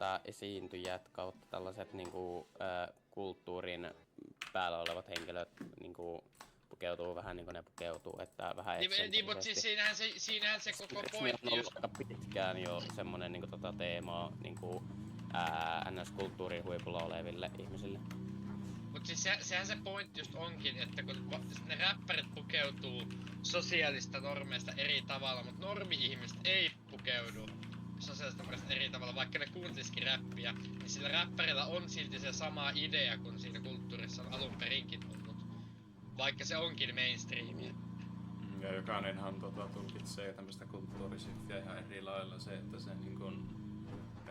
että esiintyjät kautta tällaiset niinku kulttuurin päällä olevat henkilöt niinku pukeutuu vähän niinku ne pukeutuu, että vähän eksentrisesti. Niin, mutta siis siinähän se koko Se pointti on ollut just... aika pitkään jo semmonen niinku teema niinku NS-kulttuurin huipulla oleville ihmisille. Mut siis sehän se pointti just onkin, että kun ne räppärit pukeutuu sosiaalista normeista eri tavalla, mut normi-ihmiset ei pukeudu sosiaalista normeista eri tavalla, vaikka ne kuuntelisikin räppiä, niin sillä räppärillä on silti se sama idea kuin siinä kulttuurissa on alun perinkin ollut. Vaikka se onkin mainstreamia. Ja jokainenhan tulkitsee tämmöstä kulttuurisiffiä ihan eri lailla. Se, että se niin kun,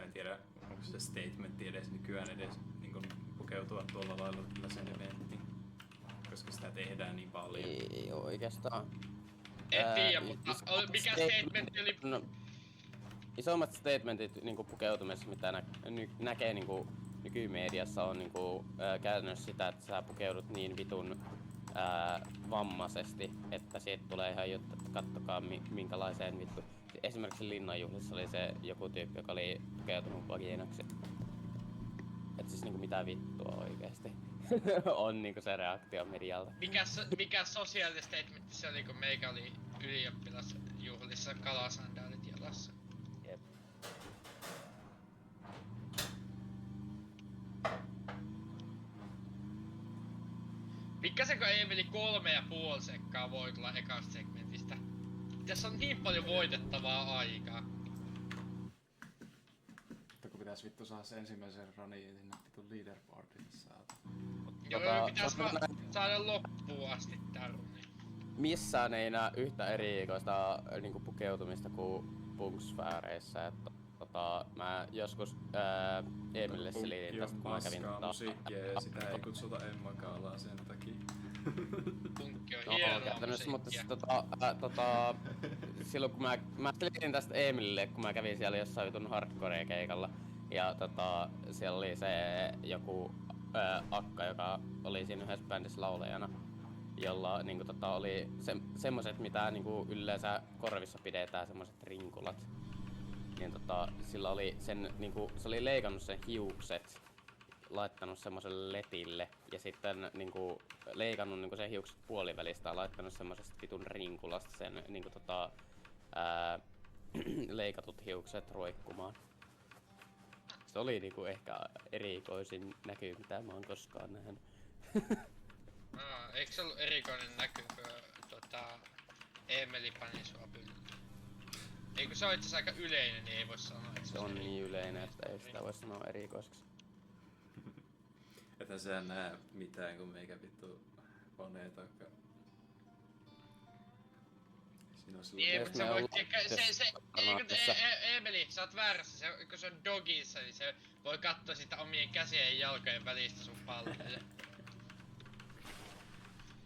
en tiedä, onko se statementti edes nykyään edes niin kun pukeutua tuolla lailla tällaisen eventtiin. Koska sitä tehdään niin paljon. Ei oikeastaan. En tiedä, mutta mikä statementti oli... No, isommat statementit niinku pukeutumisessa, mitä näkee niinku nykymediassa on niinku käytännössä sitä, että sä pukeudut niin vitun vammaisesti, että siitä tulee ihan juttu, että kattokaa minkälaiseen vittu. Esimerkiksi Linnanjuhlissa oli se joku tyyppi, joka oli pukeutunut vaginaksi. Et siis niinku mitä vittua oikeesti on niinku se reaktio medialta. Mikä sosiaalinen statementti se oli, kun meikä oli ylioppilasjuhlissa kalasandaalit jalassa? Jep. Pikkasenko Eemeli 3,5 sekkaa voi tulla ekasta segmentistä? Tässä on niin paljon voitettavaa aikaa. Mutta kun pitäis vittu saada se ensimmäisen roniin sinne vitun leaderboardille saada. Joo, pitäis vaan saada loppuun asti tää runi. Missään ei näe yhtä erikoista niinku pukeutumista kuin punksfääreissä, että mä joskus Emilille selitin tästä, kun mä kävin musiikkia ja sitä ei kutsuta Emma Kaalaa sen takia. Punkki on no, hienoa käytännössä, mutta musiikkia. silloin kun mä selitin tästä Emilille, kun mä kävin siellä jossain vitun hardcore-keikalla, ja siellä oli se joku akka, joka oli siinä yhdessä bändissä laulajana, jolla niinku oli semmoset, mitä niinku yleensä korvissa pidetään, semmoset rinkulat. Niin sillä oli sen niinku, se oli leikannut sen hiukset, laittanut semmoselle letille ja sitten niinku leikannut niinku sen hiukset puolivälistä ja laittanut semmosesta vitun rinkulasta sen niinku leikatut hiukset roikkumaan. Se oli niinku ehkä erikoisin näky, mitä mä oon koskaan nähnyt. Eikö se ollut erikoinen näky, kun Eemeli pani sua pyllyyn? Eikö se ole itse aika yleinen, niin ei voi sanoa, että se on niin yleinen, että ei sitä voi sanoa erikoiseksi. Että sä näe mitään, kun meikä vittu panee takka. Siinä on niin, mutta sä voit, Emeli, sä oot väärässä, kun se on dogissa, niin se voi katsoa sitä omien käsien ja jalkojen välistä sun palloja.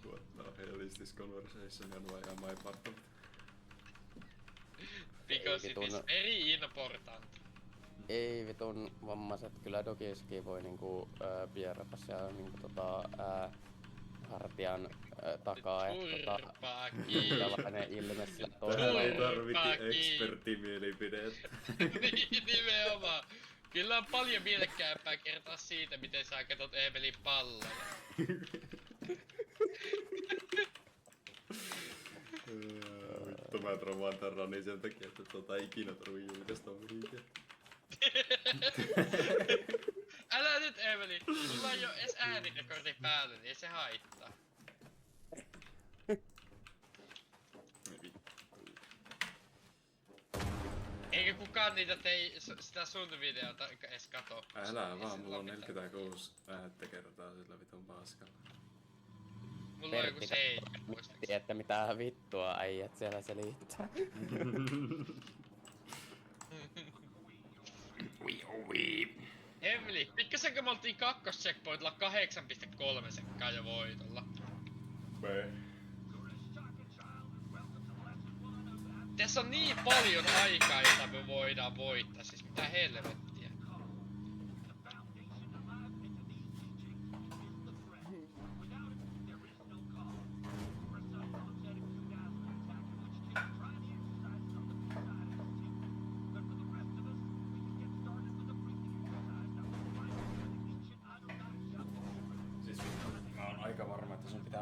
What the hell is this conversation and why am I part of it? Because it is very important. Ei vitun vammaiset, kyllä dogissakin voi niinku pierrata siellä niinku hartian takaa, että tällainen ilme sillä toisella. Ei tarvitse ekspertimielipidettä. Niin, nimenomaan. Kyllä on paljon mielekkäämpää kertoa siitä, miten sä katot Eemelin palloja. Vittu mä tromaan tän Rani sen takia, että ikinä tarvii julkaista mihinkään. Älä nyt Eemeli, sulla ei oo edes äänirekordi päällä, niin ei se haittaa. Eikä kukaan niitä sitä sun videota edes kato. Älä vaan, mulla on 46 äänettä kertaa sillä vitun paskalla. Mulla on joku 7 muistaakseni. Että mitä vittua äijät siellä selittää. Emeli, pikkasenko me oltiin kakkoscheckpointilla 8,3 sekkaa jo voitolla? Tässä on niin paljon aikaa, jota me voidaan voittaa, siis mitä helvettiä.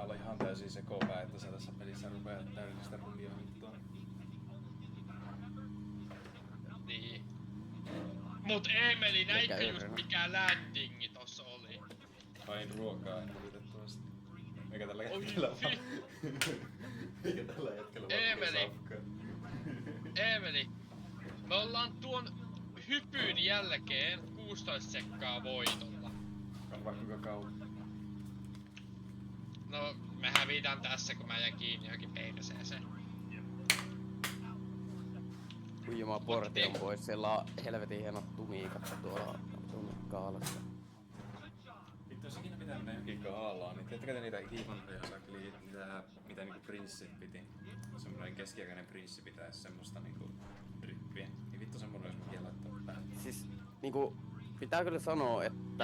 olla ihan täysin sekopää, että sä tässä pelissä rupeat täydellistä rundia hittoa. Niin. Mut Eemeli, näitkö just Yhdenä. mikä landingi tossa oli? Hain ruokaa en valitettavasti. Eikä tällä Oi hetkellä vi- Eikä tällä hetkellä Eemeli. safkaa. Eemeli, me ollaan tuon hypyn jälkeen 16 sekkaa voitolla. Arvaa kuinka kauan. No, me hävitään tässä, kun mä jään kiinni johonkin perseeseen. Uijuma porti on pois, siellä on helvetin hienot tumikat tuolla kaalassa. Vittu, jos ikinä pitää mennä johonkin kaalaan, niin tiedättekö te niitä vanhoja saklia, mitä niinku prinssit piti? Semmoinen keskiaikainen prinssi pitäisi semmoista niinku drippiä. Niin vittu semmoinen olisi mikä laittaa päälle. Siis niinku pitää kyllä sanoa, että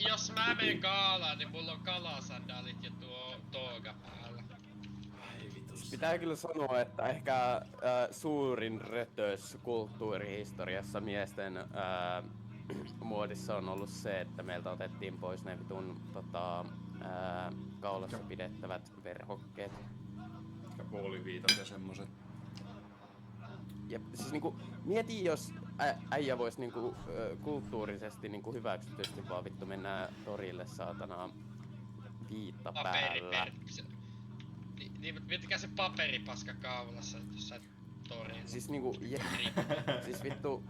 Jos mä menen kaalaan, niin mulla on kalasandaalit ja tuo tooga päällä. Ai vittu. pitää kyllä sanoa, että ehkä suurin rötös kulttuurihistoriassa miesten muodissa on ollut se, että meiltä otettiin pois ne vitun kaulassa pidettävät verhokkeet. Ja puoliviitot ja semmoset. Ja siis niinku, mieti jos äijä vois niinku kulttuurisesti niinku hyväksytysti vaan vittu mennä torille saatana viitta päällä. Niin, miettikää se paperipaska kaulassa jossain torilla. Siis niinku, siis vittu,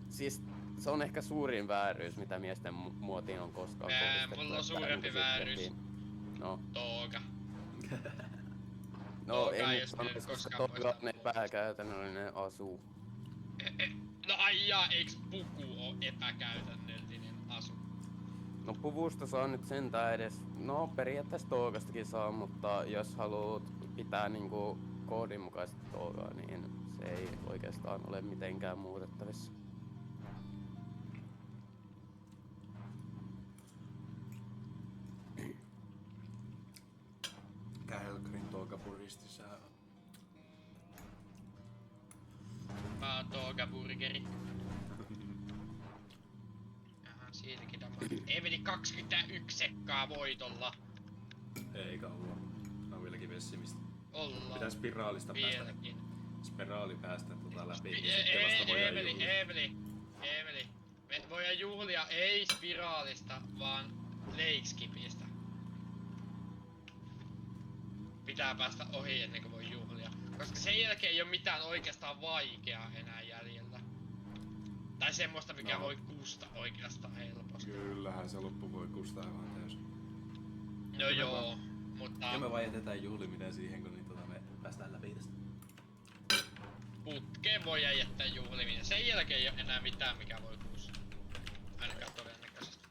siis se on ehkä suurin vääryys mitä miesten muotiin on koskaan kohdistettu. Mulla on että suurempi niinku vääryys. sittenkin- No, Tooga. ei Tooga, nyt jos sanoisi, nyt koska koskaan toivottavasti on epäkäytännöllinen asu. No aijaa, eiks puku oo epäkäytännöllinen asu? No puvusta saa nyt sentään edes, no periaatteessa toogastakin saa, mutta jos haluat pitää niinku koodin mukaisesti toogaa, niin se ei oikeastaan ole mitenkään muutettavissa. Mikä helkkarin tookapuristi sä oot? Mä oon tooga burgeri. Jaha, siinäkin on. Ei meni 21 sekkaa voitolla. Ei kauan. On vieläkin pessimistä. Ollaan. Pitää spiraalista päästä. Vieläkin. Spiraali päästä läpi. Ja sitten vasta voidaan juhlia. Eemeli. Me voidaan juhlia ei spiraalista, vaan leikskipistä. Pitää päästä ohi ennen kuin voi juhlia. Koska sen jälkeen ei oo mitään oikeastaan vaikeaa enää jäljellä. Tai semmoista mikä No. voi kusta oikeastaan helposti. Kyllähän se loppu voi kustaa aivan täysin. No me joo, mutta Ja me vaan jätetään juhliminen siihen, kun niin me päästään läpi tästä. putkeen voi jättää juhliminen. Sen jälkeen ei oo enää mitään mikä voi kusta. Ainakaan todennäköisesti.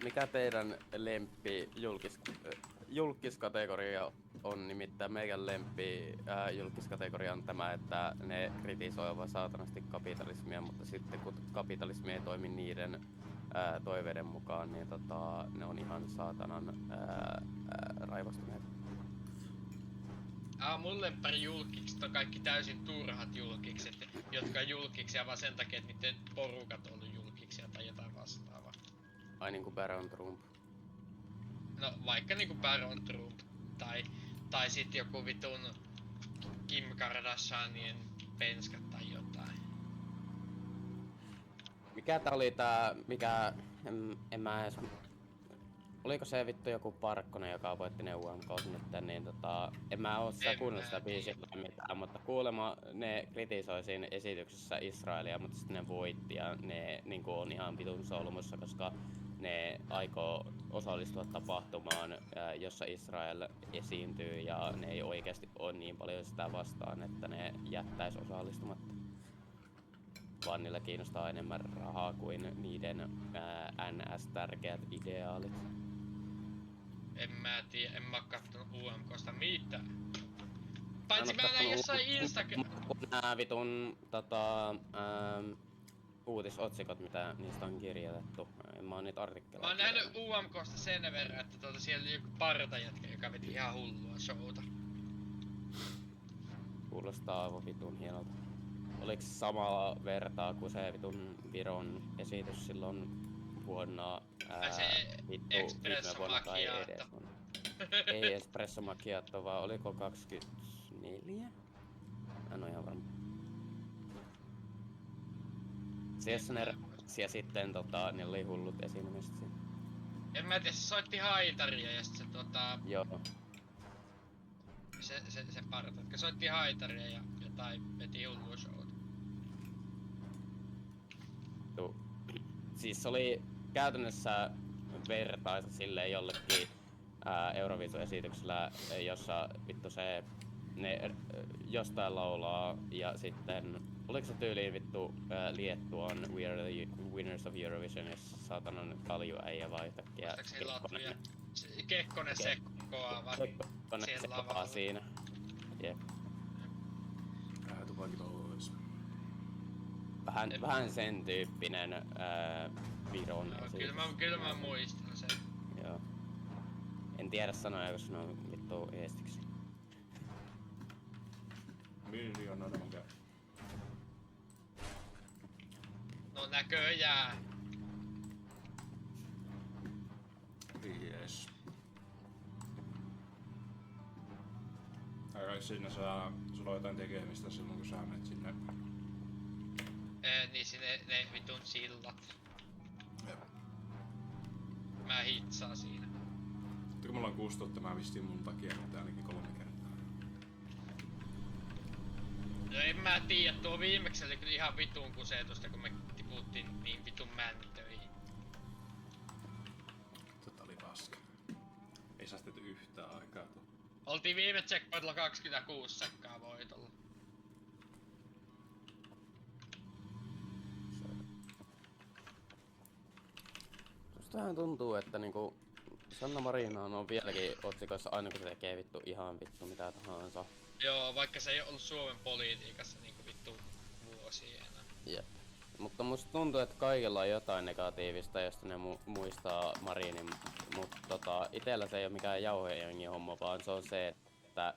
Mikä teidän lempi julkiskategoria on? Nimittäin meidän lempi julkiskategoria on tämä, että ne kritisoivat saatanasti kapitalismia, mutta sitten kun kapitalismi ei toimi niiden toiveiden mukaan, niin ne on ihan saatanan raivostuneet. Mun lemppari julkikset on kaikki täysin turhat julkikset, jotka on julkiksia vaan sen takia, että niiden porukat on ollut julkiksia tai jotain vastaavaa. Ai niinku Baron Trump. No vaikka niinku Baron Trump tai sit joku vitun Kim Kardashianien penskat tai jotain. Mikä tää oli tää, en mä edes... Oliko se vittu joku Parkkonen, joka voitti ne UMKs nyt, niin en mä oo sitä En kuunnellut sitä mä biisiä tai mitään, mutta kuulemma ne kritisoi siinä esityksessä Israelia, mutta sitten ne voitti ja ne niinku on ihan vitun solmussa, koska ne aikoo osallistua tapahtumaan, jossa Israel esiintyy ja ne ei oikeasti ole niin paljon sitä vastaan, että ne jättäis osallistumatta. Vaan niillä kiinnostaa enemmän rahaa kuin niiden NS-tärkeät ideaalit. En mä tiedä, en mä oo kattonut UMKsta mitään. Paitsi mä näin jossain Nää vitun uutisotsikot, mitä niistä on kirjoitettu. En mä oo niitä artikkeleita. Mä oon nähnyt UMKsta sen verran, että siellä oli joku partajätkä, joka veti ihan hullua showta. Kuulostaa aivan vitun hienolta. Oliks samalla vertaa kuin se vitun Viron esitys silloin vuonna, se vittu espresso viime vuonna tai macchiato. edes vuonna. Ei espresso macchiato, vaan oliko 24? Mä en oo ihan varma. Se jos ne ja sitten niillä oli hullut esiintymiset siinä. En mä tiedä, se soitti haitaria ja sit se Joo. se partatka soitti haitaria ja jotain veti hullua showta. Siis oli käytännössä vertaisa silleen jollekin Euroviisu-esityksellä, jossa vittu ne jostain laulaa ja sitten oliko se tyyliin vittu Liettuan We Are the Winners of Eurovision, jos saatanan kaljuäijä vai yhtäkkiä Muistaakseni Latvia. Kekkonen sekkoaa vaan Kekkonen sekkoaa siinä. Jep. Tupakin olisi. Vähän sen tyyppinen Viron esitys. Kyllä mä muistan sen. Joo. En tiedä sanoja, koska ne on vittu estiksi. Miljoona käy. No näköjään. Yes. Ai siinä sulla on jotain tekemistä silloin kun sä menet sinne. Niin sinne ne vitun sillat. Jep. Mä hitsaan siinä. Mutta kun mulla on 6000, mä vistiin mun takia nyt ainakin 3 kertaa. No en mä tiedä, tuo viimeksi oli kyllä ihan vitun kusetusta kun me tiputtiin niin vitun mäntöihin. Oli paska. Ei säästetty yhtään aikaa tuo. Oltiin viime checkpointilla 26 sekkaa voitolla. Mustahan tuntuu, että niinku Sanna Marina on vieläkin otsikoissa aina kun se tekee vittu ihan vittu mitä tahansa. Joo, vaikka se ei ollut Suomen politiikassa niinku vittu vuosia enää. Jep. Mutta musta tuntuu, että kaikilla on jotain negatiivista, josta ne muistaa Marinin, mutta itellä se ei ole mikään jauhejengi homma, vaan se on se, että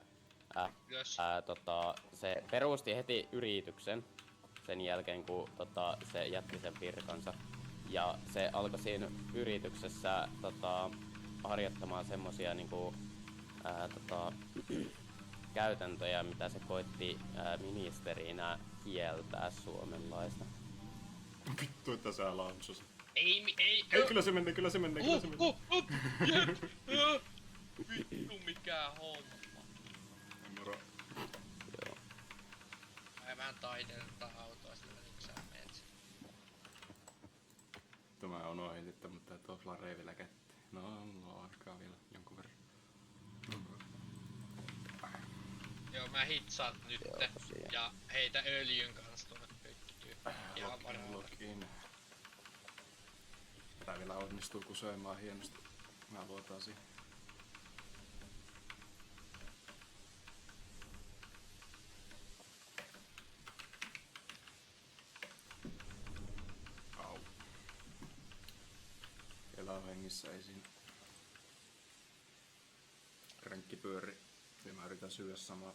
se perusti heti yrityksen sen jälkeen, kun se jätti sen virkansa. Ja se alkoi siinä yrityksessä harjoittamaan semmosia niinku, käytäntöjä, mitä se koitti ministerinä kieltää suomenlaista. Vittu, että sä launchus. Ei, Kyllä se menee. Vittu mikä homma. Moro. Joo. Mä vähän taitelen tätä autoa sillä niin kun sä meet. Mä unohdin nyt, mutta tuo flare vielä kätteen. No, mulla on aikaa vielä jonkun verran. Joo, mä hitsaan nyt Joo, tosiaan. ja heitä öljyn kanssa tuonne pyttyyn. Ihan varmaan. Login. Tää vielä onnistuu kusoimaan hienosti. Mä luotaan siihen. Au. Vielä on hengissä, ei siinä. Krenkki pyöri. Ja mä yritän syödä samaa.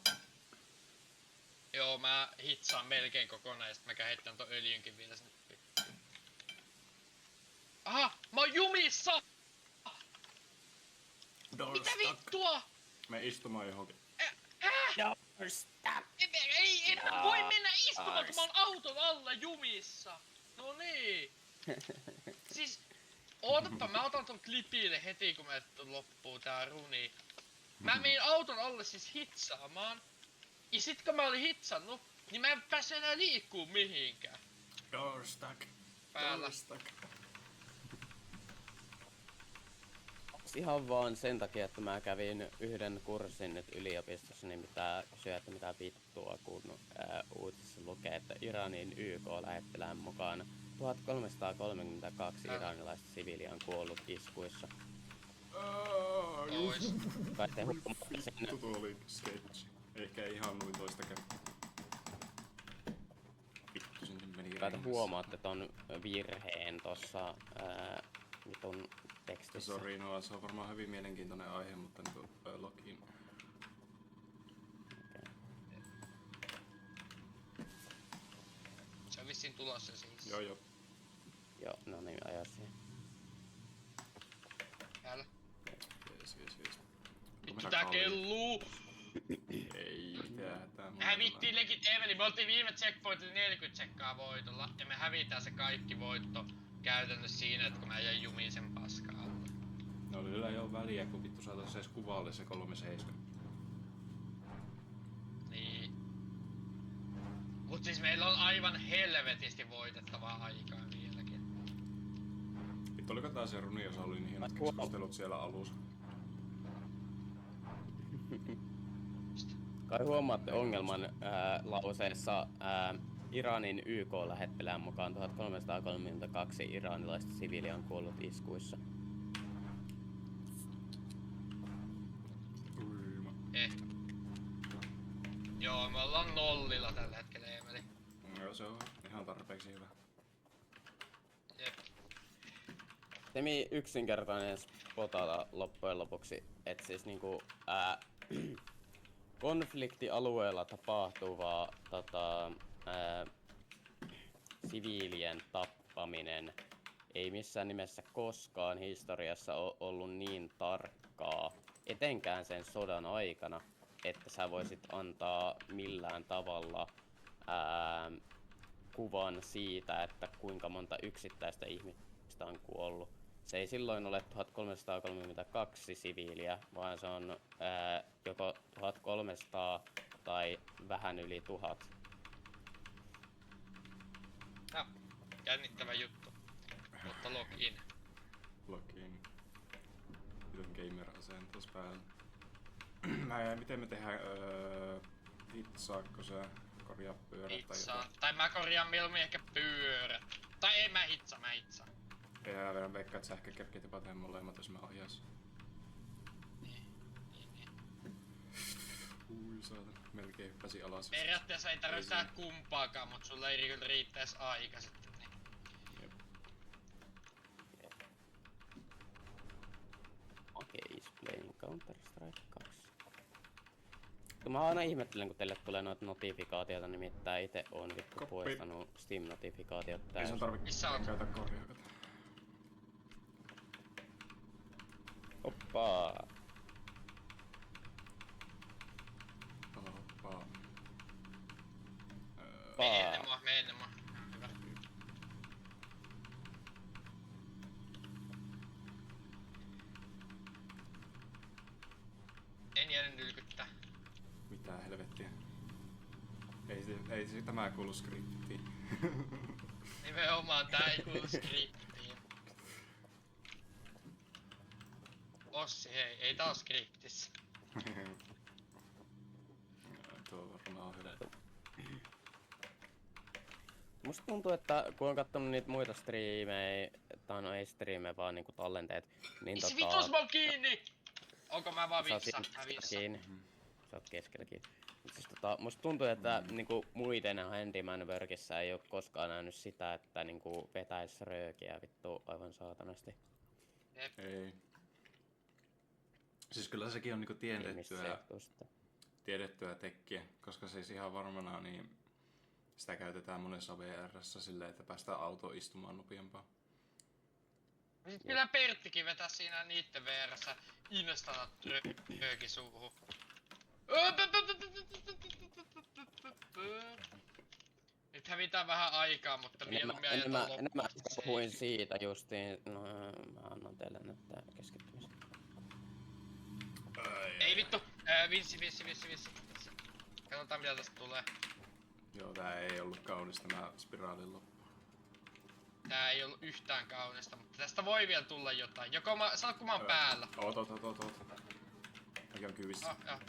Joo, mä hitsaan melkein kokonaan ja sit mä heittän ton öljynkin vielä sinne pyttyyn. Aha! Mä oon jumissa! Mitä vittua? Me istumaan johonkin. Ei voi mennä istumaan, kun mä oon auton alla jumissa. No niin. Siis, ootapa, mä otan ton klipille heti kun me loppuu tää runi. Mä menin auton alle siis hitsaamaan. Ja sit kun mä olin hitsannut, niin mä en päässyt enää liikkuu mihinkään. Door stuck. Päällä. Door stuck. Ihan vaan sen takia, että mä kävin yhden kurssin nyt yliopistossa, niin pitää kysyä, että mitä vittua, kun uutisissa lukee, että Iranin YK-lähettilään mukaan 1332 iranilaista siviiliä on kuollut iskuissa. Ois. Kai te huomaatte sen. Vittu tuo oli sketch. Ehkä ihan noin toista kertaa. Vittu sinne meni Kai te rengässä. huomaatte ton virheen tossa vitun tekstissä. Sori, no se on varmaan hyvin mielenkiintoinen aihe, mutta niinku login. Se on vissiin tulossa siis. Joo. Joo, no niin, aja siihen. täällä. Jees. Vittu tää kelluu! Ei mitään hätää. Me hävittiin legit Eveli, me oltiin viime checkpointilla 40 sekkaa voitolla. Ja me hävitään se kaikki voitto käytännössä siinä, että kun mä jäin jumiin sen paskaa alle. No kyllä ei oo väliä, kun vittu saatais edes kuvalle se 37. Niin. Mut siis meillä on aivan helvetisti voitettavaa aikaa vieläkin. Vittu oliko tää se runi, jossa oli niin hienot keskustelut siellä alussa? Kai huomaatte ongelman lauseessa Iranin YK-lähettilään mukaan 1332 iranilaista siviiliä on kuollut iskuissa. Joo, me ollaan nollilla tällä hetkellä, Emeli. Joo, se on ihan tarpeeksi hyvä. Jep. Semi yksinkertainen spotata loppujen lopuksi, että siis niinku konfliktialueella tapahtuvaa siviilien tappaminen ei missään nimessä koskaan historiassa ole ollut niin tarkkaa, etenkään sen sodan aikana, että sä voisit antaa millään tavalla kuvan siitä, että kuinka monta yksittäistä ihmistä on kuollut. Se ei silloin ole 1332 siviiliä, vaan se on joko 1300 tai vähän yli 1000. Jännittävä juttu. Mutta login. Login. Miten gamer-asentos päällä. Miten me tehdään hitsaako sä korjaa pyörät tai Hitsaa. jotain? Tai mä korjaan mieluummin ehkä pyörät. Tai ei mä hitsaan. Ja verran veikkaa, että sähkökepkit jopa tehdään molemmat, jos mä ohjais. Niin. Ui saatan, melkein hyppäsi alas. Periaatteessa ei tarvitse tehdä kumpaakaan, mut sulle ei kyllä riittäis aika sitten. Niin. Jep. Okei, is playing Counter-Strike 2. Mä aina ihmettelen, kun teille tulee noita notifikaatioita, nimittäin itse oon vittu poistanut Steam-notifikaatiot Ei sun täysin. tarvitse Missä oot? käytä korjaa. Hoppaa! Hoppa. Me ennen mua. Hyvä. En jäänyt nylkyttää. Mitä helvettiä. Ei se tämä kuulu skriptiin. Nimenomaan tää ei kuulu skriptiin. Ossi hei, ei tää oo skriptissä. Tuo varmaan on hyvä. Musta tuntuu, että kun on kattonut niitä muita striimejä, tai no ei striimejä, vaan niinku tallenteet, niin Missi vitus mä oon kiinni! Onko mä vaan sä oot vissa? siinä Mä vissa. kiinni. Sä oot keskellä kiinni. Mut siis musta tuntuu, että niinku muiden Handyman Workissa ei oo koskaan nähnyt sitä, että niinku vetäis röökiä vittu aivan saatanasti. Jep. Ei. Siis kyllä sekin on niinku tiedettyä tekkiä, koska siis ihan varmana niin sitä käytetään monessa VR:ssä silleen, että päästään autoon istumaan nopeampaa. Sit kyllä Perttikin vetää siinä niitten VR:ssä installa rööki suuhun. Nyt hävitään vähän aikaa, mutta mieluummin ajetaan Enemmän loppuun. puhuin siitä justiin, no mä annan teille nyt tää keskittymistä. Ei vittu! Vinssi. Katsotaan mitä tästä tulee. Joo, tää ei ollut kaunis tämä spiraalin loppu. Tää ei ollut yhtään kaunista, mutta tästä voi vielä tulla jotain. Joko mä, saat kun mä oon päällä. Oot. Mikä on kyvissä? Oh.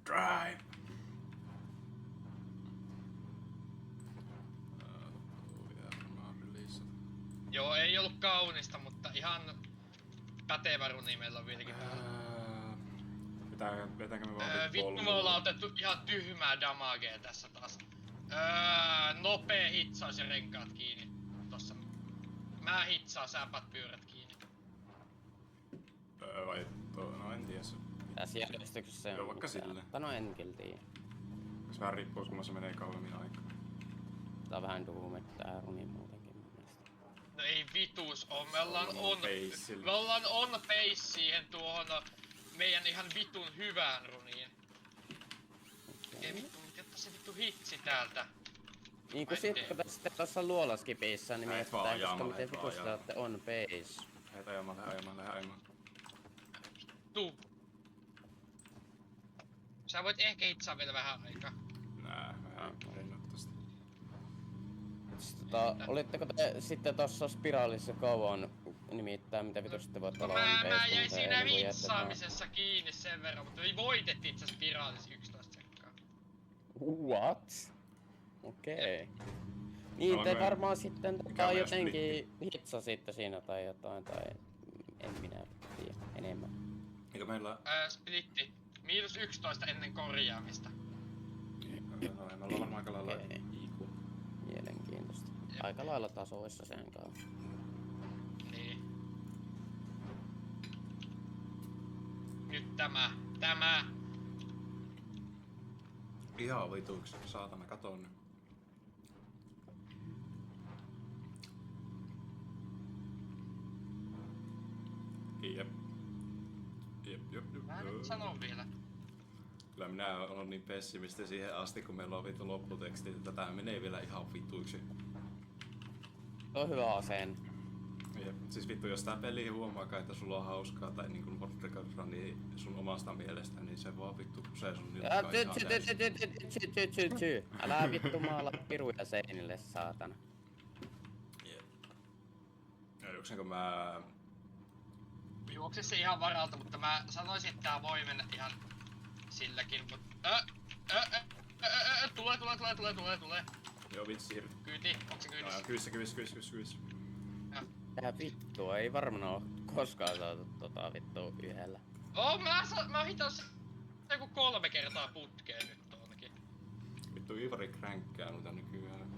Drive! Joo, ei ollut kaunista, mutta ihan pätevä runi meillä on vieläkin päällä. Vetäänkö me vaan Vittu me ollaan otettu ihan tyhmää damagea tässä taas. Nopee hitsaus ja renkaat kiinni. Tossa. Mä hitsaan, sä pat pyörät kiinni. No en tiedä. Tässä järjestyksessä se on... Joo, vaikka silleen. No en kyllä tiedä. Se vähän riippuu, kun se menee kauemmin aikaa. Tää on vähän duume tää runi muutenkin mun mielestä. No ei vitus oo, me ollaan Faceillä. me ollaan on pace siihen tuohon meidän ihan vitun hyvään runiin. Ei vittu, mut jotta se vittu hitsi täältä. Niinku sit kun tässä tossa luolaskipissä niin Lähet vaan mietitään, koska ajamaan, miten lähet vaan vitusta ajamaan. olette on base. Lähet ajamaan. Tuu. Sä voit ehkä hitsaa vielä vähän aikaa. Vähän rennottasta. Olitteko te sitten tossa spiraalissa kauan nimittäin mitä vitusta te voitte No olla on mä base, jäin kun te siinä niinku jätte hitsaamisessa kiinni sen verran, mutta me voitettiin itse spiraalissa 11 sekkaa. What? Okei. Niin, No, te me- varmaan sitten mikä on meidän jotenkin hitsasitte siinä tai jotain, tai en minä tiedä enemmän. Eikö meillä... Splitti. -11 ennen korjaamista. No, me ollaan varmaan aika lailla Okei. equal. Mielenkiintoista. Aika lailla tasoissa sen kanssa. Niin. Nyt tämä. Ihan vituiksi, saatana, katon nyt. Jep. Mä nyt sanon vielä. Kyllä minä olen niin pessimisti siihen asti, kun meillä on vittu lopputeksti, että tää menee vielä ihan vituiksi. Se on hyvä aseen. Jep. Siis vittu, jos tää peli huomaakaan, että sulla on hauskaa tai niinku Mortregarra, niin sun omasta mielestä, niin se vaan vittu kusee sun nilkkaan ihan täysin. Älä vittu maala piruja seinille, saatana. Jep. Ja juoksenko mä... Juokse se ihan varalta, mutta mä sanoisin, että tää voi mennä ihan silläkin, mut... Tulee. Joo vitsi, hirvi. Kyyti, onks se kyydissä? Kyvissä. Tää vittu ei varmaan oo koskaan saatu vittu yhdellä. Mä hitas joku 3 kertaa putkeen nyt tuonnekin. Vittu Ivari kränkkää noita nykyään.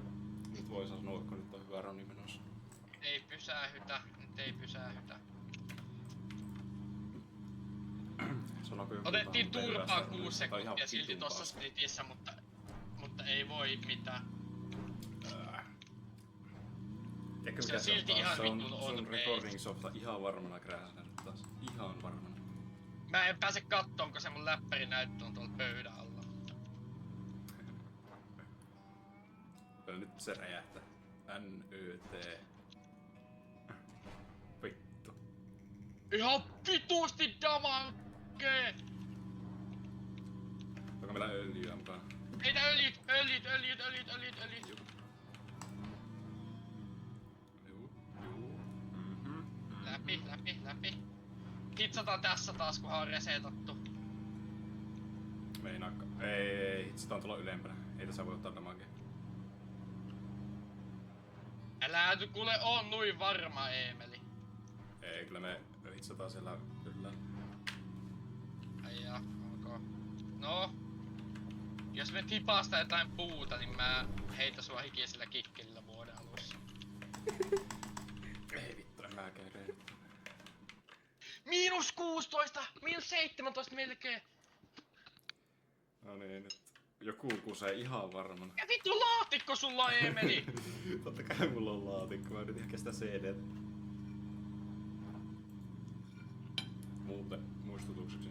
Nyt voi sanoa, kun nyt on hyvä roni menossa. Nyt ei pysähytä. Sanoiko joku Otettiin jotain turpaan hyvästä 6 runista? Tää on ihan sekuntia silti vitun tossa paska. splitissä, mutta ei voi mitään. Tiedätkö Se mikä on silti taas? ihan Se on vitun on sun pace. recording softa ihan varmana krääsännyt taas. Ihan varmana. Mä en pääse kattoon, kun se mun läppäri näyttö on tuolla pöydän alla. Kyllä nyt se räjähtää. NYT. Vittu. Ihan vitusti damage! Onko meillä öljyä mukana? Heitä öljyt! Juu. Mhm. Läpi. Hitsataan tässä taas, kunhan on resetattu. Meinaakka. Ei, itse on tulla ylempänä. Ei tässä voi ottaa damagea. Älä nyt kuule on noin varma, Eemeli. Ei, kyllä me hitsataan siellä kyllä. Ai jaa, ok. No. Jos me tipasta jotain puuta, niin mä heitä sua hikisellä kikkillä vuoden alussa. Ei vittu, en mäkään rehdy. -16! -17 melkein! No niin, nyt joku kusee ihan varmana. Ja vittu laatikko sulla on, Eemeli! Totta kai mulla on laatikko, mä yritin ehkä sitä CD. Muuten muistutukseksi.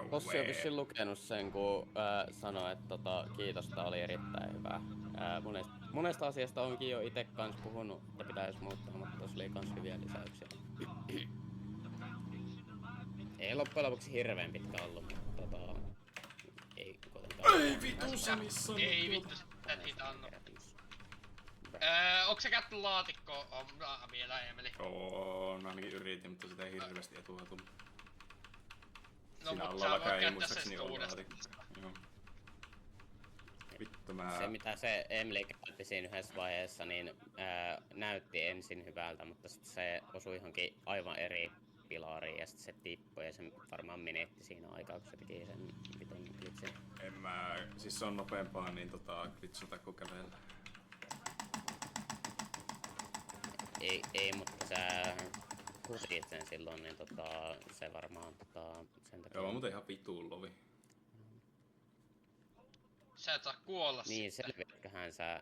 Tossi on vissiin lukenut sen, kun sanoi, että kiitos, tää oli erittäin hyvä. Monesta asiasta onkin jo ite kans puhunut, että pitäis muuttaa, mutta tossa oli kans hyviä lisäyksiä. Ei loppujen lopuksi hirveen pitkä ollut, mutta ei kuitenkaan. Ei vittu se missä on. Ei vittu, sä et niitä anna. Onks se käytetty laatikko vielä, Eemeli? Oo, no ainakin yritin, mutta sitä ei hirveästi etua tullut. No Siinä mut sä alhaalla voit ei käyttää muistaakseni sen ole uudestaan. laatikko. Joo. Vittu mä... Se mitä se Emily käytti siinä yhdessä vaiheessa, niin näytti ensin hyvältä, mutta sitten se osui johonkin aivan eri pilariin ja sitten se tippui ja se varmaan menetti siinä aikaa, kun se teki sen vitun glitchin. En mä... Siis se on nopeampaa niin glitchata kuin kävellä. Ei, mutta sä kutit sen silloin, niin se varmaan sen takia. Joo, muuten ihan vituun lovi. Sä et saa kuolla Niin, sitten. selviätköhän sä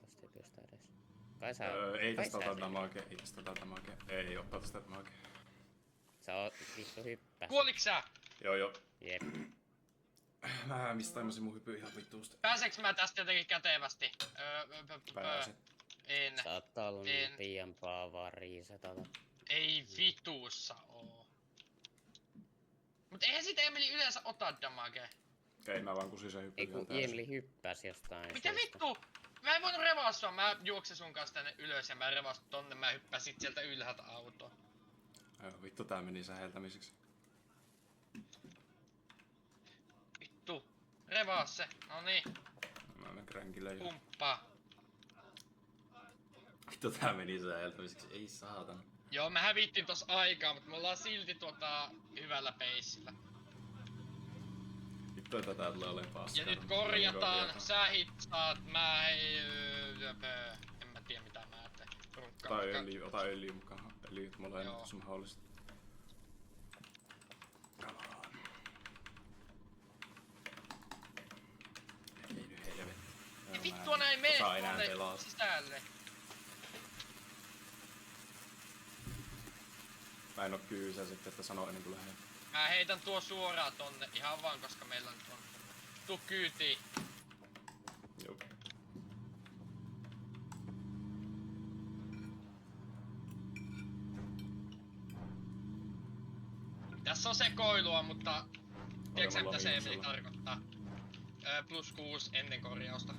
tosta hypystä edes? Kai sä... Ei kai tästä sä ota selviät. damagea, ei tästä ota damagea. Ei ottaa tästä damagea. Sä oot vittu hyppäs. Kuoliks sä? Joo. Jep. Mä mistaimasin mun hypy ihan vittuusti. Pääseks mä tästä jotenkin kätevästi? Pääsin. En. Saattaa olla En. piempaa vaan riisetata. Ei vituussa oo. Mut eihän sit Emeli yleensä ota damagea. Ei mä vaan kusin sen hypyn Ei ihan kun täysin. Emeli hyppäs jostain Mitä syystä. vittu? Mä en voinut revaa sua, mä juoksen sun kanssa tänne ylös ja mä revasin tonne, mä hyppäsin sieltä ylhäältä autoon. Joo, vittu tää meni säheltämiseksi. Vittu. Revaa se. Noniin, Mä menen crankille jo. pumppaa. Vittu tää meni säheltämiseksi, ei saatana. Joo, mä hävittiin tossa aikaa, mutta me ollaan silti hyvällä peissillä. Vittu että tää tulee olemaan paskaa. Ja nyt korjataan, sä hitsaat, mä ei... En mä tiedä mitä mä teen. Ota öljy mukaan. Öljyt mulla Joo. ei tossa mahdollista. Come on. Ei nyt helvetti. Ja vittua näin mene Saa enää tonne pelaa. sisälle. Mä en oo kyysä sitten, että sano ennen kuin lähden. Mä heitän tuo suoraan tonne ihan vaan koska meillä nyt on. Tuu kyytiin. Joo. Tässä on sekoilua, mutta tiedätkö mitä se miinuksella. Emeli tarkoittaa? +6 ennen korjausta.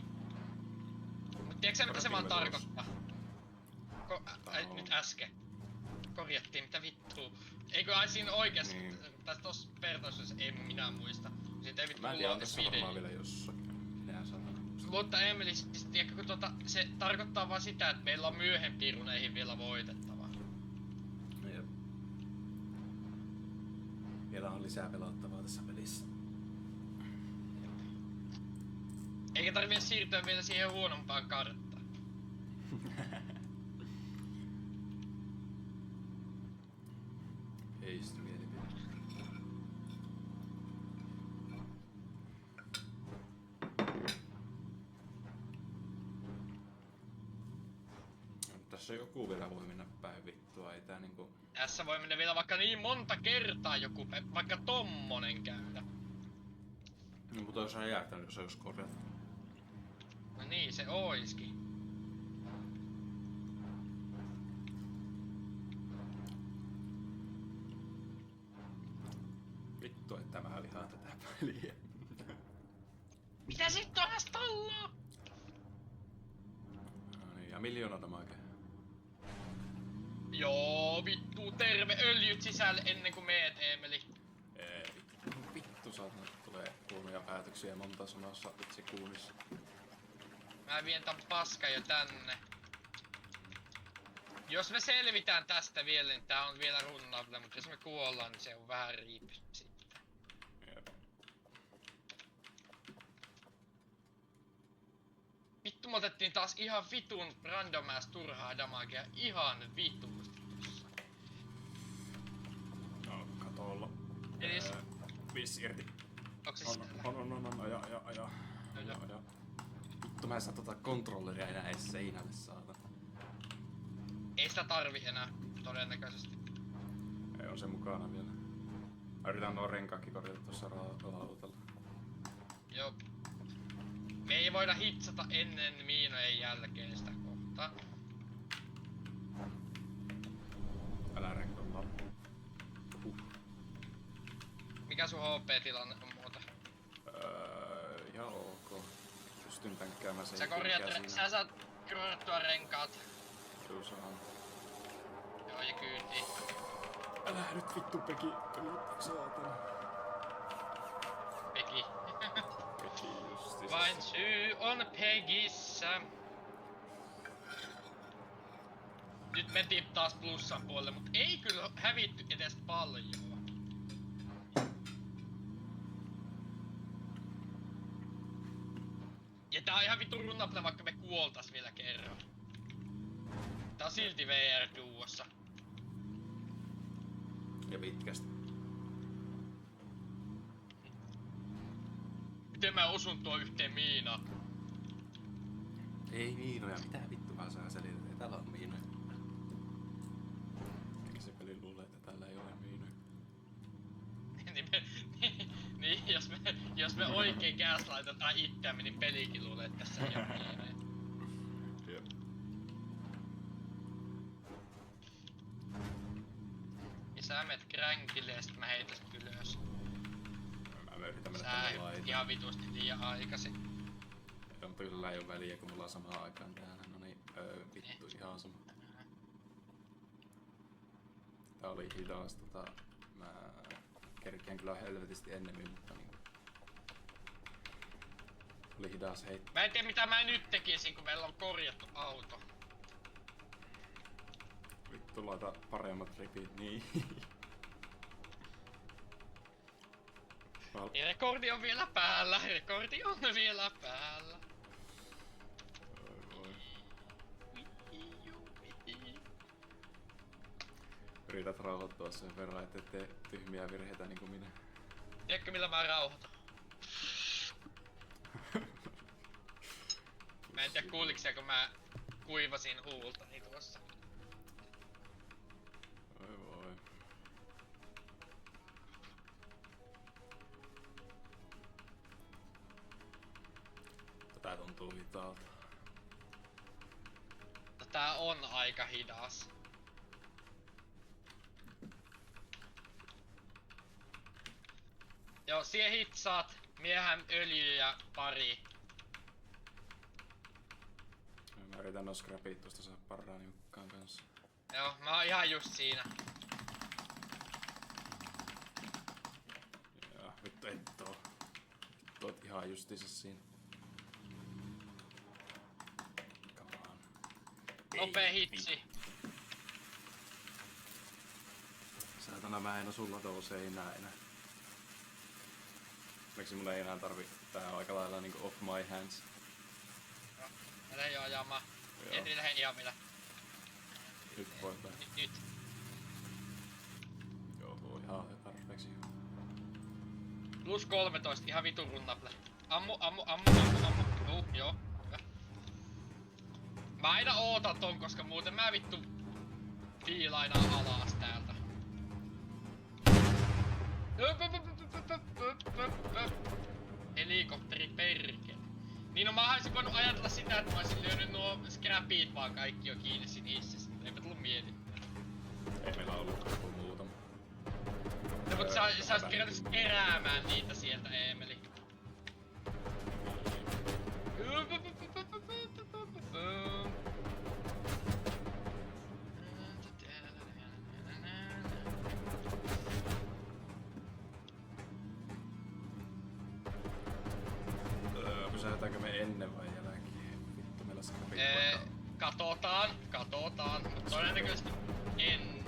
Mut tiedätkö mitä se vaan Korjattiinko tarkoittaa? Nyt äsken. Korjattiin, mitä vittua? Eikö ai siinä oikeesti? Niin. Tässä tossa vertaisuudessa en minä muista. Siitä ei vittu Mä en mulla tiedä, on on tässä video. varmaan vielä jossakin. Minä sanon. Mutta Emeli, siis tiedätkö, kun se tarkoittaa vaan sitä, että meillä on myöhempiin runeihin vielä voitettavaa. Jep. Vielä on lisää pelattavaa tässä pelissä. Eikä tarvitse siirtyä vielä siihen huonompaan karttaan. Ei sitä mielipide. Tässä joku vielä voi mennä päin vittua, ei tää niinku... Tässä voi mennä vielä vaikka niin monta kertaa joku, vaikka tommonen käydä. No mutta jos räjähtänyt, jos se olisi korjattu. No niin, se oiski. Vittu, että mä vihaan tätä peliä. Mitä sit on stallaa? No niin, ja 1 000 000 damage. Joo, vittu, terve öljyt sisälle ennen kuin meet, Emeli. Ei, vittu saatana tulee huonoja päätöksiä monta sanassa itse kuunissa. Mä vien tän paskan jo tänne. Jos me selvitään tästä vielä, niin tää on vielä runnable, mutta jos me kuollaan, niin se on vähän riipi sitten. Jep. Vittu, me otettiin taas ihan vitun random ass turhaa damagea. Ihan vituusti. No, katolla. Eli s- 5 irti. Onks se On, sisällä? on, aja. Vittu mä en saa tota kontrolleria enää edes seinälle saada. Ei sitä tarvi enää, todennäköisesti. Ei on se mukana vielä. Mä yritän nuo renkaakki korjata tuossa autolla. Joo. Me ei voida hitsata ennen miinojen jälkeen sitä kohtaa. Älä renkolla. Mikä sun HP-tilanne on muuta? Ihan ok. Pystyn tänkkäämään sen. Sä korjaat, sä saat korjattua renkaat. Kyllä saan. Joo, ja kyytiin. Älä nyt vittu Peki. Saatana. Peki. Peki justi. Vain syy on Pegissä. Nyt mentiin taas plussan puolelle, mut ei kyllä hävitty edes paljon. Ja tää on ihan vittu runnable, vaikka me kuoltais vielä kerran. Tää on silti VR-duossa. Ja pitkästi. Miten mä osun tuo yhteen miinaan? Ei miinoja, mitä vittua sä selität? Ei täällä on miinoja. Eikä se peli luulee, että täällä ei ole miinoja. niin, jos me oikein gaslightetaan itseämme, niin pelikin luulee, että tässä ei oo miinoja. Jep. Ja sä menet kränkille ja sit mä heitän sut ylös. Mä yritän mennä Sä tänne hypät laitaan. ihan vitusti liian aikaisin. Joo, mutta kyllä ei oo väliä, kun mulla on samaan aikaan täällä. No niin, vittu ihan sama. Tää oli hidas, mä kerkeän kyllä helvetisti ennemmin, mutta niinku... Oli hidas heittää. Mä en tiedä mitä mä nyt tekisin, kun meillä on korjattu auto. Vittu laita paremmat ripit, niin. Niin rekordi on vielä päällä, rekordi on vielä päällä. Oi. Yrität rauhoittua sen verran, ettei tee tyhmiä virheitä niinku minä. Tiedätkö millä mä rauhoitan? Mä en tiedä kuuliks sä, kun mä kuivasin huultani tuossa. Oi voi. Tää tuntuu hitaalta. Tää on aika hidas. Joo, siihen hitsaat miehän öljy ja pari. Mä yritän noin scrapit tosta saada parraani Jukkaan kanssa. Joo, mä oon ihan just siinä. Ja vittu et oo. Oot ihan justiinsa siinä. Come on. Nopee hitsi. Saatana mä en oo sulla tuolla seinää enää. Miksi mulla ei enää tarvi, tää on aika lailla niinku off my hands. Mä lähdin jo ajamaan. Joo. Etri lähden ihan vielä. Nyt voi tää. Nyt. Joo, tuo on ihan tarpeeksi hyvä. Plus 13, ihan vitun runnable. Ammu. Joo, hyvä. Mä aina ootan ton, koska muuten mä vittu viilainaan alas täältä. Helikopteri perkele. Niin no mä olisin voinut ajatella sitä, että mä olisin lyönyt nuo scrapit vaan kaikki jo kiinni siinä hississä. Eipä tullut mieli. Ei meillä ollut kuin muutama. No mut sä olisit kerännyt keräämään niitä sieltä, Eemeli. Pysäytäänkö me ennen vai jälkeen? Vittu meillä scrapit Katotaan, mutta todennäköisesti ennen.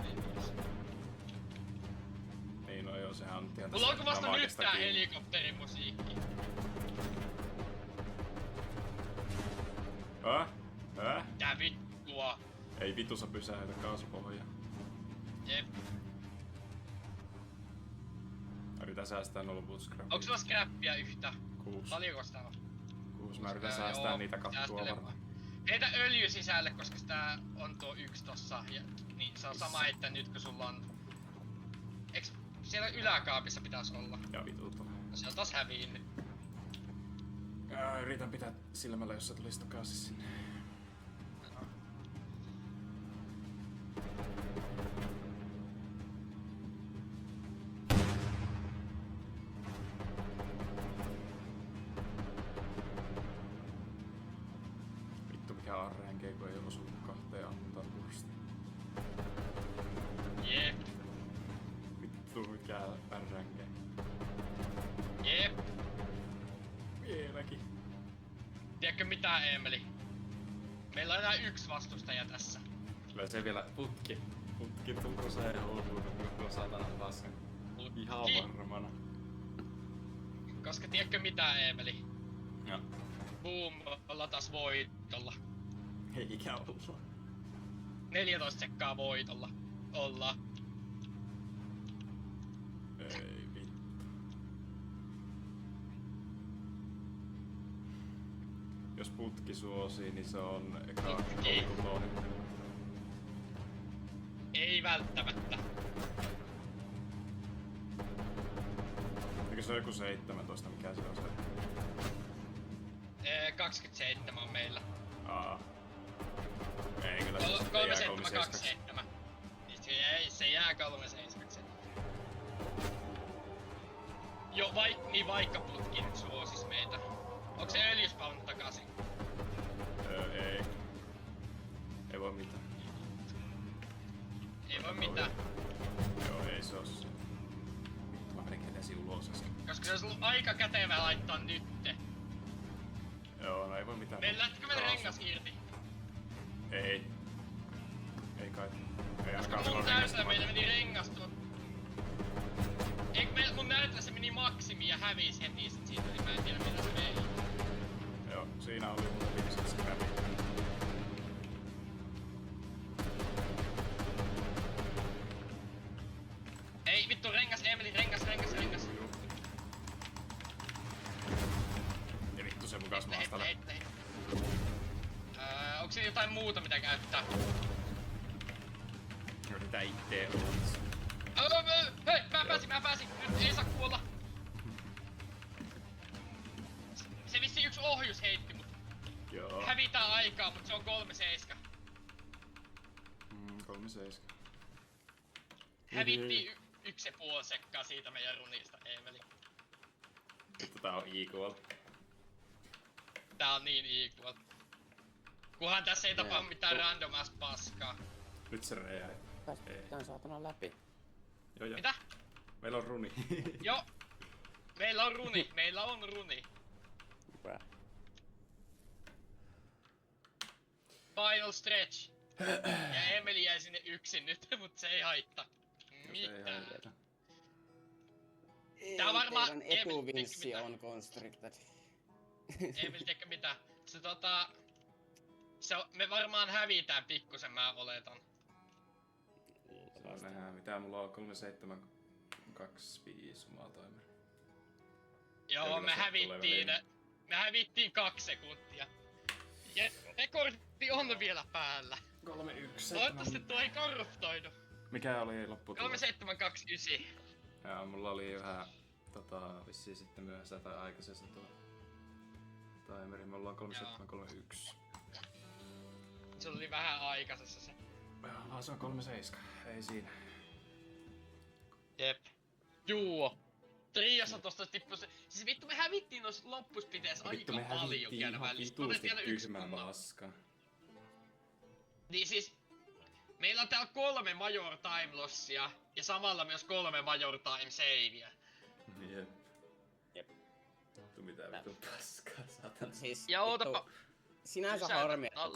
Niin no joo, sehän on ihan Mulla onko vasta nyt Ramakesta tää kiinni. helikopterimusiikki? Tää vittua. Ei vitussa pysäytä kaasupohja. Jep. Yritän säästää nuo loput scrapit. Onks sulla scrappia yhtä? 6. Paljonko sitä on? 6. Mä yritän säästää niitä kattua säästele varten. vaan. Heitä öljy sisälle, koska sitä on tuo yksi tossa. Ja, niin se on sama, että nyt kun sulla on... Eiks siellä yläkaapissa pitäis olla? Ja vitut on. No se on taas häviinnyt. Yritän pitää silmällä, jos sä tulis takaisin sinne. Vittu mikä RNG, kun ei osunut kahteen ammuntaan tursti. Jep. Vittu mikä RNG. Jep. Vieläkin. Tiedätkö mitä, Eemeli? Meillä on enää yksi vastustaja tässä. Kyllä se vielä putki tunkoseen osuuden, kun tuo satana paskan. Ihan varmana. Koska tiedätkö mitä, Eemeli? Joo. Boom, ollaan taas voitolla. Eikä olla. 14 sekkaa voitolla. Ollaan. Ei vittu. Jos putki suosii, niin se on eka Putki. 3-6. Ei välttämättä. Eikö se ole joku 17, mikä se on se? 27 on meillä. Aa. Ei kyllä se sitten jää 37. 3727. Se jää 377. Jo vaikka putki nyt suosis meitä. Onko se öljyspaunut takaisin? Ei. Ei voi mitään. Ei voi mitään. Joo, ei se oo se. Vittu, mä melkein lesi ulos äsken. Koska se olisi ollut aika kätevää laittaa nytte. Joo, no ei voi mitään. Lähtikö meillä rengas irti? Ei. Ei kai. Ei Koska ainakaan mun silloin näytöllä meillä rengasta. meni rengas tuon. Eikö mun näytöllä se meni maksimi ja hävisi heti sit siitä, niin mä en tiedä mitä se vei. Joo, siinä oli mun viimeisen se kävi. Ei vittu, rengas Emeli, rengas. Ja vittu se mukas Heitte. maastalle. Onko siinä jotain muuta mitä käyttää? Yritää itteen ulos. Hei, mä pääsin, nyt ei saa kuolla. Se vissi yksi ohjus heitti mut. Joo. Hävitään aikaa, mut se on 3-7. 3-7. Hävittiin 1,5 sekkaa siitä meidän runista, Emeli. Vittu tää on equal. Tää on niin equal. Kunhan tässä ei tapaa mitään random ass paskaa. Nyt se räjäi. Pääsit tän saatana läpi. Joo. Mitä? Meillä on runi. Joo. Meillä on runi. Bräh. Final stretch. Ja Emeli jäi sinne yksin nyt, mut se ei haittaa. Mitään. Tää on varmaan Teidän Emeli, etuvinssi tiedätkö on constricted. Emeli, tiedätkö mitä? Me varmaan hävitään pikkusen, mä oletan. Nähdään mitä mulla on 3725 omaa timer. Joo, Kyllä me se hävittiin 2 sekuntia. Ja rekordi on vielä päällä. 3-1. Toivottavasti tuo ei korruptoidu. Mikä oli lopputulos? 3729. Jaa, mulla oli vähän vissiin sitten myöhässä tai aikaisessa tuo timeri. Me ollaan 3731. Se oli vähän aikaisessa se. Vaan se on 37. Ei siinä. Jep. Juo. Triassa tosta tippui se. Siis vittu me hävittiin noissa loppuspiteessä Vittu aika me paljon hävittiin käydä ihan välissä. vituusti Vielä yksi tyhmää kunnon. paskaa. Niin siis. Meillä on täällä 3 major time lossia ja samalla myös 3 major time saveä. Jep. Jep. Vittu mitä vittu paskaa, saatana. Siis Ja ootapa. sinänsä Pysäytä harmi, että alle.